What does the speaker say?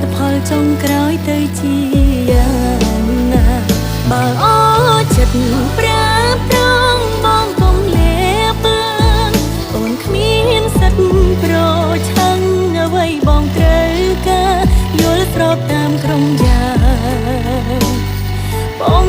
តផលចុងក្រោយទៅជាយ៉ាងណាបើអចិត្តប្រាប្រងបងកុំលាពើងអូនគ្មានសិទ្ធប្រឆាំងអ្វីបងត្រូវការយល់ស្របតាមក្រុមយ៉ាងបង